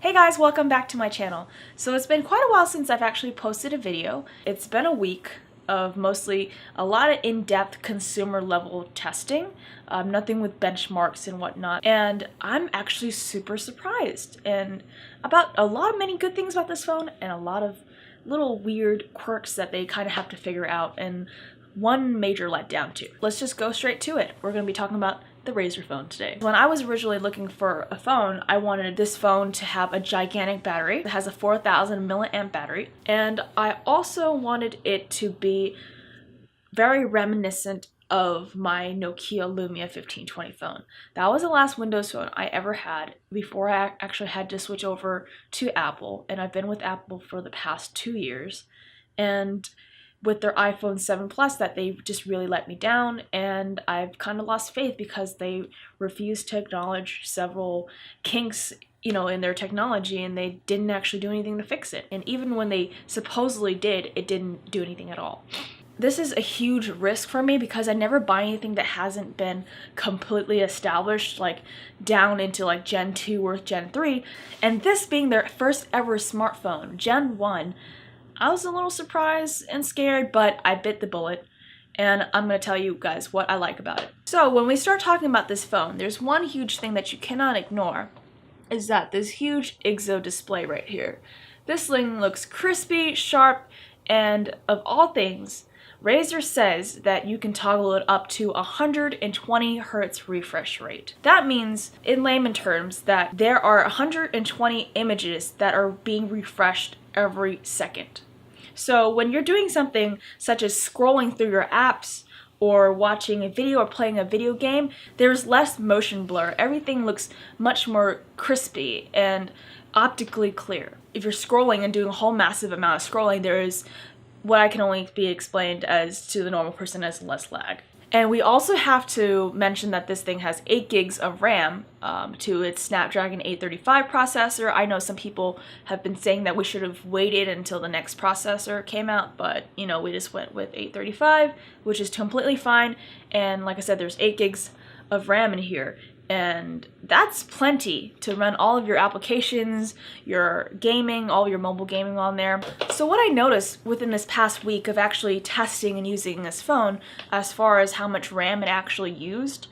Hey guys, welcome back to my channel. So it's been quite a while since I've actually posted a video. It's been a week of mostly a lot of in-depth consumer level testing, nothing with benchmarks and whatnot, and I'm actually super surprised and about a lot of many good things about this phone and a lot of little weird quirks that they kind of have to figure out and one major letdown too. Let's just go straight to it. We're going to be talking about the Razer phone today. When I was originally looking for a phone, I wanted this phone to have a gigantic battery. It has a 4,000 milliamp battery, and I also wanted it to be very reminiscent of my Nokia Lumia 1520 phone. That was the last Windows phone I ever had before I actually had to switch over to Apple, and I've been with Apple for the past 2 years. And with their iPhone 7 Plus, that they just really let me down, and I've kind of lost faith because they refused to acknowledge several kinks, in their technology, and they didn't actually do anything to fix it. And even when they supposedly did, it didn't do anything at all. This is a huge risk for me because I never buy anything that hasn't been completely established, like down into like Gen 2 or Gen 3. And this being their first ever smartphone, Gen 1, I was a little surprised and scared, but I bit the bullet, and I'm going to tell you guys what I like about it. So when we start talking about this phone, there's one huge thing that you cannot ignore, is that this huge ISO display right here. This thing looks crispy, sharp, and of all things, Razer says that you can toggle it up to 120 Hz refresh rate. That means, in layman terms, that there are 120 images that are being refreshed every second. So when you're doing something such as scrolling through your apps or watching a video or playing a video game, there's less motion blur. Everything looks much more crispy and optically clear. If you're scrolling and doing a whole massive amount of scrolling, there is what I can only be explained as to the normal person as less lag. And we also have to mention that this thing has 8 gigs of RAM to its Snapdragon 835 processor. I know some people have been saying that we should have waited until the next processor came out, but we just went with 835, which is completely fine. And like I said, there's 8 gigs of RAM in here, and that's plenty to run all of your applications, your gaming, all your mobile gaming on there. So what I noticed within this past week of actually testing and using this phone, as far as how much RAM it actually used,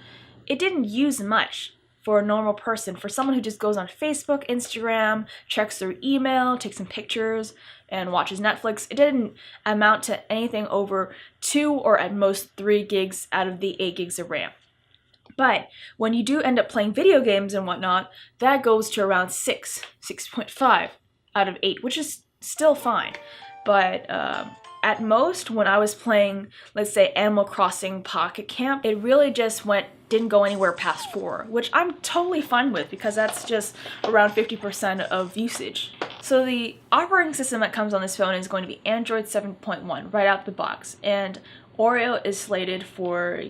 it didn't use much for a normal person. For someone who just goes on Facebook, Instagram, checks their email, takes some pictures, and watches Netflix, it didn't amount to anything over 2 or at most 3 gigs out of the 8 gigs of RAM. But when you do end up playing video games and whatnot, that goes to around 6.5 out of 8, which is still fine. But at most, when I was playing, let's say, Animal Crossing Pocket Camp, it really just didn't go anywhere past 4, which I'm totally fine with because that's just around 50% of usage. So the operating system that comes on this phone is going to be Android 7.1 right out the box, and Oreo is slated for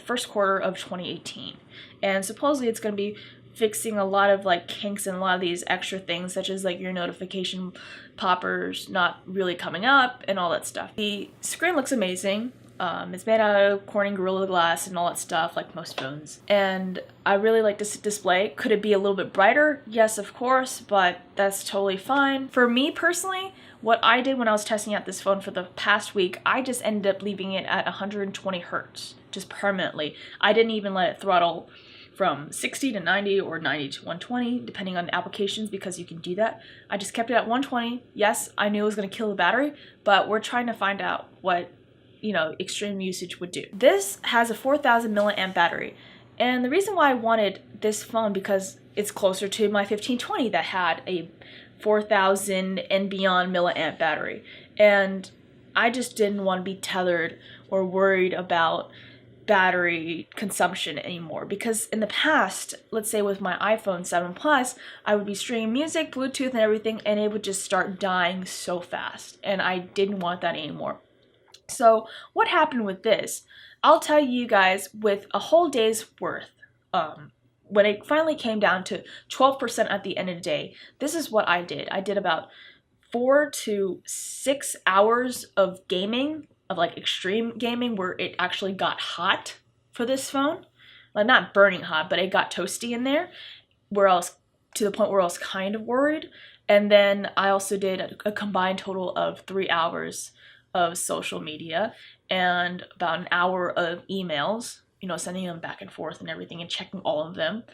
first quarter of 2018, and supposedly it's going to be fixing a lot of like kinks and a lot of these extra things, such as like your notification poppers not really coming up and all that stuff. The screen looks amazing. It's made out of Corning Gorilla Glass and all that stuff, like most phones. And I really like this display. Could it be a little bit brighter? Yes, of course, but that's totally fine. For me personally, what I did when I was testing out this phone for the past week, I just ended up leaving it at 120 Hertz, just permanently. I didn't even let it throttle from 60 to 90 or 90 to 120, depending on the applications, because you can do that. I just kept it at 120. Yes, I knew it was going to kill the battery, but we're trying to find out what extreme usage would do. This has a 4,000 milliamp battery, and the reason why I wanted this phone because it's closer to my 1520 that had a 4,000 and beyond milliamp battery, and I just didn't want to be tethered or worried about battery consumption anymore, because in the past, let's say with my iPhone 7 Plus, I would be streaming music, Bluetooth and everything, and it would just start dying so fast, and I didn't want that anymore. So what happened with this? I'll tell you guys, with a whole day's worth, when it finally came down to 12% at the end of the day, this is what I did. I did about 4 to 6 hours of gaming, of like extreme gaming, where it actually got hot for this phone. Like not burning hot, but it got toasty in there, where else to the point where I was kind of worried. And then I also did a combined total of 3 hours of social media and about an hour of emails, you know, sending them back and forth and everything and checking all of them.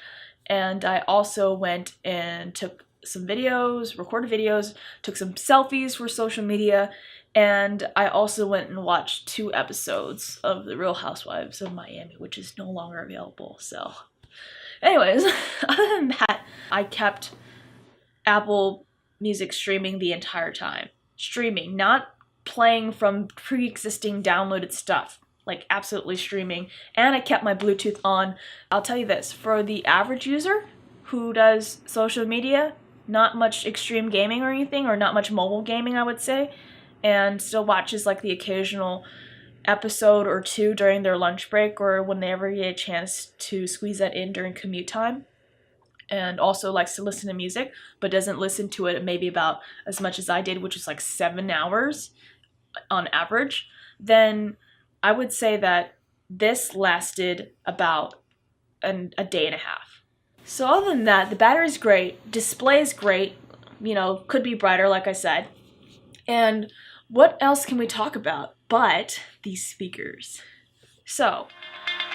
And I also went and took some videos, recorded videos, took some selfies for social media, and I also went and watched 2 episodes of The Real Housewives of Miami, which is no longer available. So anyways, other than that, I kept Apple Music streaming the entire time. Streaming, not playing from pre-existing downloaded stuff. Like absolutely streaming. And I kept my Bluetooth on. I'll tell you this, for the average user who does social media, not much extreme gaming or anything, or not much mobile gaming, I would say, and still watches like the occasional episode or 2 during their lunch break or when they ever get a chance to squeeze that in during commute time, and also likes to listen to music but doesn't listen to it maybe about as much as I did, which is like 7 hours on average, then I would say that this lasted about a day and a half. So other than that, the battery's great, display is great, you know, could be brighter like I said. And what else can we talk about but these speakers? So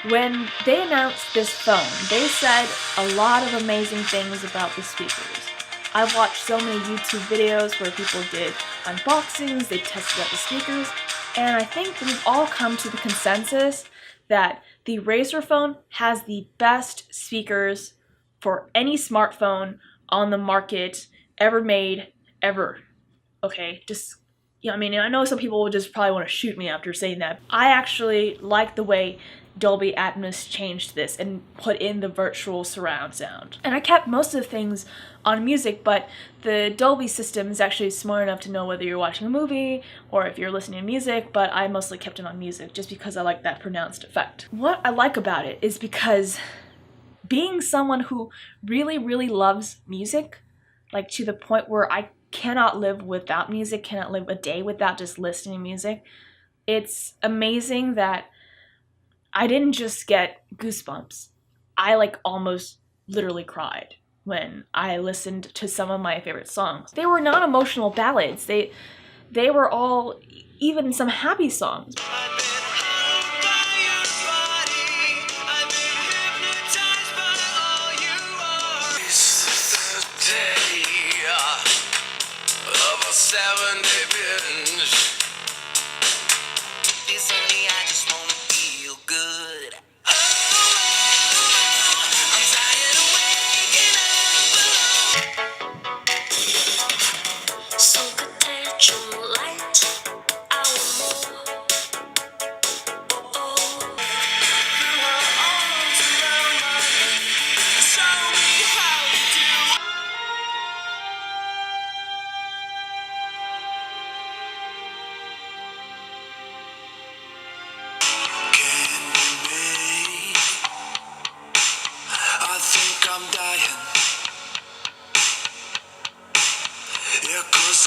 when they announced this phone, they said a lot of amazing things about the speakers. I've watched so many YouTube videos where people did unboxings, they tested out the speakers, and I think we've all come to the consensus that the Razer phone has the best speakers for any smartphone on the market ever made, ever. Okay, just, yeah, I mean, I know some people would just probably want to shoot me after saying that. I actually like the way Dolby Atmos changed this and put in the virtual surround sound. And I kept most of the things on music, but the Dolby system is actually smart enough to know whether you're watching a movie or if you're listening to music, but I mostly kept it on music just because I like that pronounced effect. What I like about it is because being someone who really, really loves music, like to the point where I cannot live without music, cannot live a day without just listening to music, it's amazing that I didn't just get goosebumps. I like almost literally cried when I listened to some of my favorite songs. They were not emotional ballads. They were all, even some happy songs.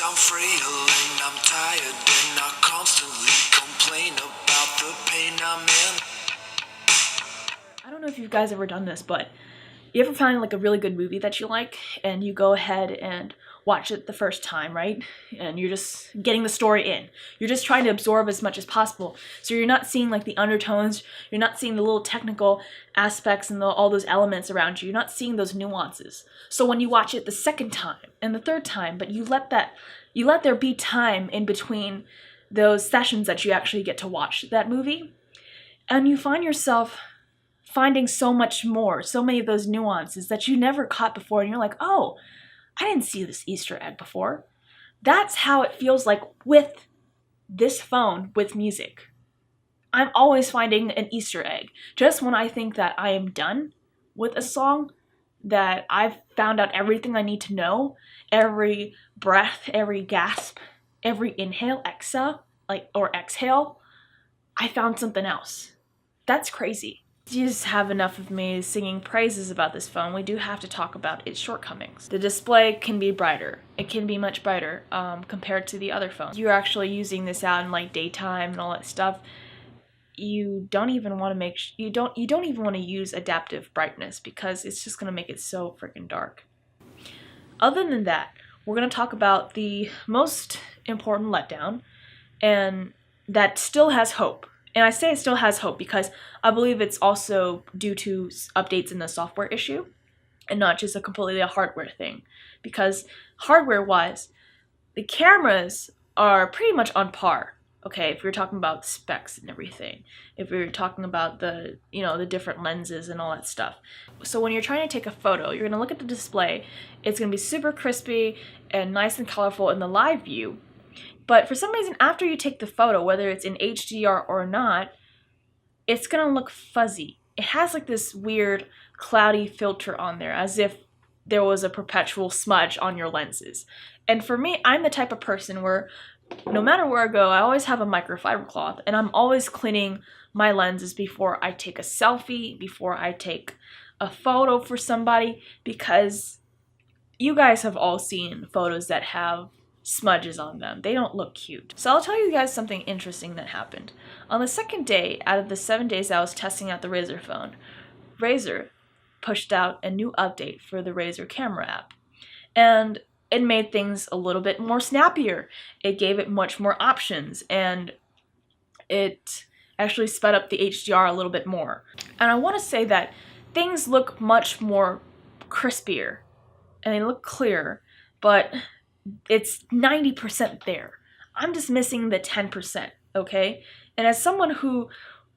I'm frail and I'm tired and I constantly complain about the pain I'm in. I don't know if you guys ever done this, but you ever find like a really good movie that you like and you go ahead and watch it the first time, right? And you're just getting the story in. You're just trying to absorb as much as possible. So you're not seeing like the undertones, you're not seeing the little technical aspects and all those elements around you. You're not seeing those nuances. So when you watch it the second time and the third time, but you let there be time in between those sessions that you actually get to watch that movie, and you find yourself finding so much more, so many of those nuances that you never caught before, and you're like, oh, I didn't see this Easter egg before. That's how it feels like with this phone with music. I'm always finding an Easter egg. Just when I think that I am done with a song, that I've found out everything I need to know, every breath, every gasp, every inhale, exhale, or exhale, I found something else. That's crazy. You just have enough of me singing praises about this phone. We do have to talk about its shortcomings. The display can be brighter. It can be much brighter compared to the other phones. You're actually using this out in like daytime and all that stuff. You don't even want to you don't even want to use adaptive brightness because it's just going to make it so freaking dark. Other than that, we're going to talk about the most important letdown, and that still has hope. And I say it still has hope because I believe it's also due to updates in the software issue and not just a completely a hardware thing. Because hardware-wise, the cameras are pretty much on par. Okay, if you're talking about specs and everything, if you're talking about the, the different lenses and all that stuff. So when you're trying to take a photo, you're gonna look at the display, it's gonna be super crispy and nice and colorful in the live view. But for some reason, after you take the photo, whether it's in HDR or not, it's gonna look fuzzy. It has like this weird cloudy filter on there, as if there was a perpetual smudge on your lenses. And for me, I'm the type of person where no matter where I go, I always have a microfiber cloth, and I'm always cleaning my lenses before I take a selfie, before I take a photo for somebody, because you guys have all seen photos that have smudges on them. They don't look cute. So I'll tell you guys something interesting that happened. On the second day out of the 7 days I was testing out the Razer phone, Razer pushed out a new update for the Razer camera app. And it made things a little bit more snappier. It gave it much more options, and it actually sped up the HDR a little bit more. And I want to say that things look much more crispier and they look clearer, but it's 90% there. I'm just missing the 10%, okay? And as someone who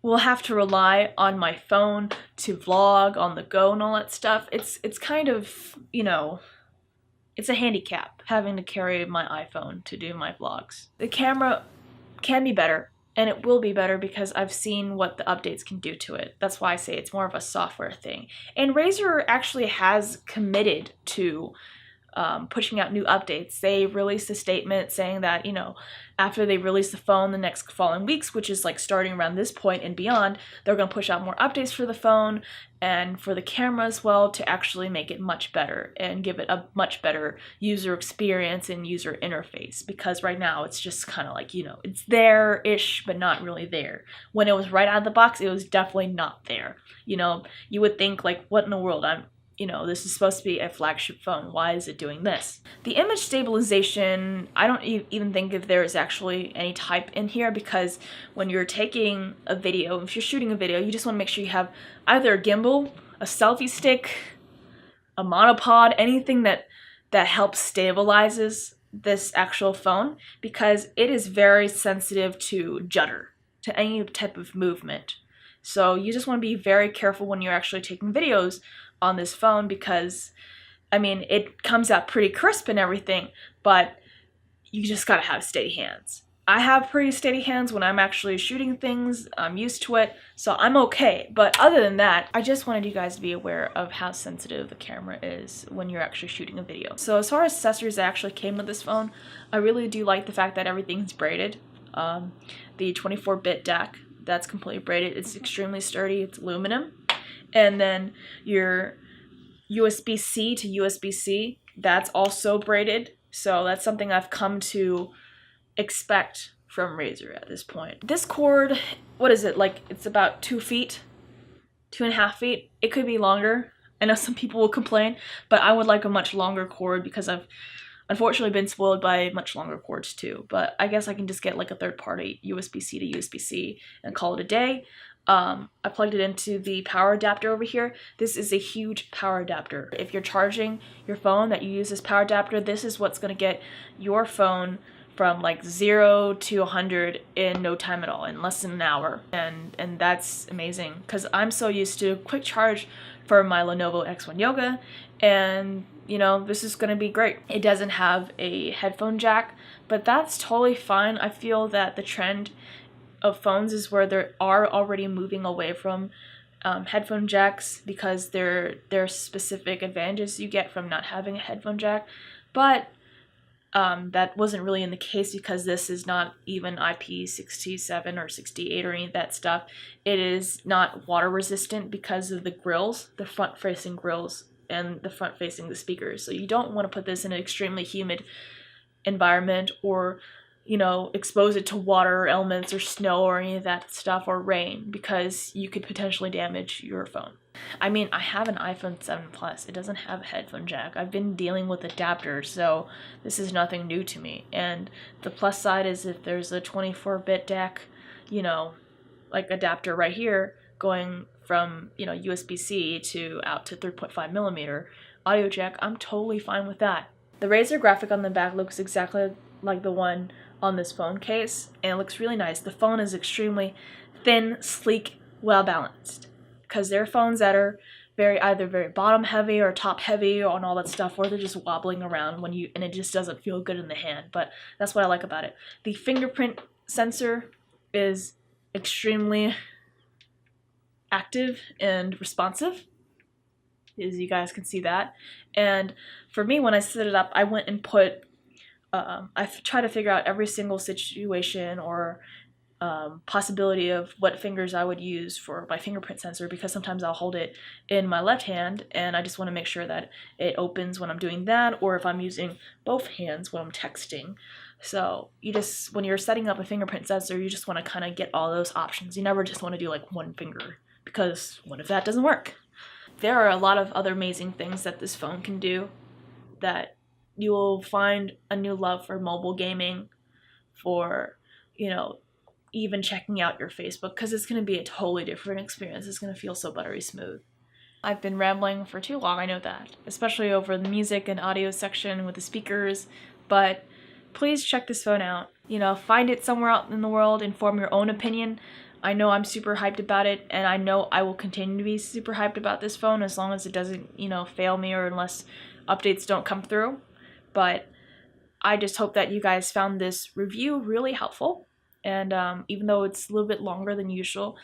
will have to rely on my phone to vlog on the go and all that stuff, it's kind of, it's a handicap having to carry my iPhone to do my vlogs. The camera can be better, and it will be better because I've seen what the updates can do to it. That's why I say it's more of a software thing. And Razer actually has committed to pushing out new updates. They released a statement saying that, after they release the phone the next following weeks, which is like starting around this point and beyond, they're going to push out more updates for the phone and for the camera as well to actually make it much better and give it a much better user experience and user interface. Because right now it's just kind of like, it's there-ish, but not really there. When it was right out of the box, it was definitely not there. You would think like, what in the world? This is supposed to be a flagship phone. Why is it doing this? The image stabilization, I don't even think if there is actually any type in here, because when you're taking a video, if you're shooting a video, you just want to make sure you have either a gimbal, a selfie stick, a monopod, anything that helps stabilizes this actual phone, because it is very sensitive to judder, to any type of movement. So you just want to be very careful when you're actually taking videos on this phone, because it comes out pretty crisp and everything, but you just gotta have steady hands. I have pretty steady hands when I'm actually shooting things. I'm used to it, so I'm okay. But other than that, I just wanted you guys to be aware of how sensitive the camera is when you're actually shooting a video. So as far as accessories that actually came with this phone, I really do like the fact that everything's braided. The 24-bit DAC, that's completely braided. It's extremely sturdy. It's aluminum. And then your USB-C to USB-C, that's also braided. So that's something I've come to expect from Razer at this point. This cord, what is it? Like, it's about 2 feet, 2.5 feet. It could be longer. I know some people will complain, but I would like a much longer cord because I've unfortunately been spoiled by much longer cords too. But I guess I can just get like a third-party USB-C to USB-C and call it a day. I plugged it into the power adapter over here. This is a huge power adapter. If you're charging your phone that you use this power adapter, this is what's going to get your phone from like 0 to 100 in no time at all, in less than an hour. And that's amazing, because I'm so used to quick charge for my Lenovo X1 Yoga, and this is going to be great. It doesn't have a headphone jack, but that's totally fine. I feel that the trend of phones is where they are already moving away from headphone jacks, because there are specific advantages you get from not having a headphone jack. But that wasn't really in the case, because this is not even IP67 or 68 or any of that stuff. It is not water resistant because of the grills, the front facing grills and the front facing the speakers. So you don't want to put this in an extremely humid environment or you know, expose it to water elements or snow or any of that stuff, or rain, because you could potentially damage your phone. I mean, I have an iPhone 7 Plus. It doesn't have a headphone jack. I've been dealing with adapters, so this is nothing new to me. And the plus side is if there's a 24-bit DAC, you know, like adapter right here, going from, you know, USB-C to out to 3.5 millimeter audio jack, I'm totally fine with that. The Razer graphic on the back looks exactly like the one on this phone case, and it looks really nice. The phone is extremely thin, sleek, well balanced, because there are phones that are either very bottom heavy or top heavy on all that stuff, or they're just wobbling around and it just doesn't feel good in the hand. But that's what I like about it. The fingerprint sensor is extremely active and responsive, as you guys can see that. And for me, when I set it up, I went and put I try to figure out every single situation or possibility of what fingers I would use for my fingerprint sensor, because sometimes I'll hold it in my left hand and I just want to make sure that it opens when I'm doing that, or if I'm using both hands when I'm texting. So when you're setting up a fingerprint sensor, you just want to kind of get all those options. You never just want to do like one finger, because what if that doesn't work? There are a lot of other amazing things that this phone can do, that you will find a new love for mobile gaming, for, you know, even checking out your Facebook, because it's going to be a totally different experience. It's going to feel so buttery smooth. I've been rambling for too long, I know that, especially over the music and audio section with the speakers, but please check this phone out. You know, find it somewhere out in the world and form your own opinion. I know I'm super hyped about it, and I know I will continue to be super hyped about this phone as long as it doesn't, you know, fail me, or unless updates don't come through. But I just hope that you guys found this review really helpful, and even though it's a little bit longer than usual,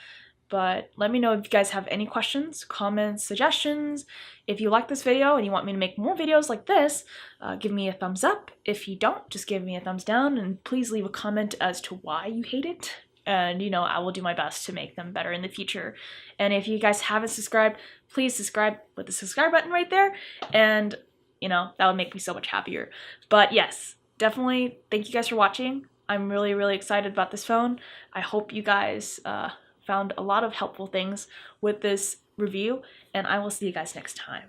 but let me know if you guys have any questions, comments, suggestions. If you like this video and you want me to make more videos like this, give me a thumbs up. If you don't, just give me a thumbs down, and please leave a comment as to why you hate it. And, you know, I will do my best to make them better in the future. And if you guys haven't subscribed, please subscribe with the subscribe button right there. And, you know, that would make me so much happier. But yes, definitely thank you guys for watching. I'm really, really excited about this phone. I hope you guys found a lot of helpful things with this review, and I will see you guys next time.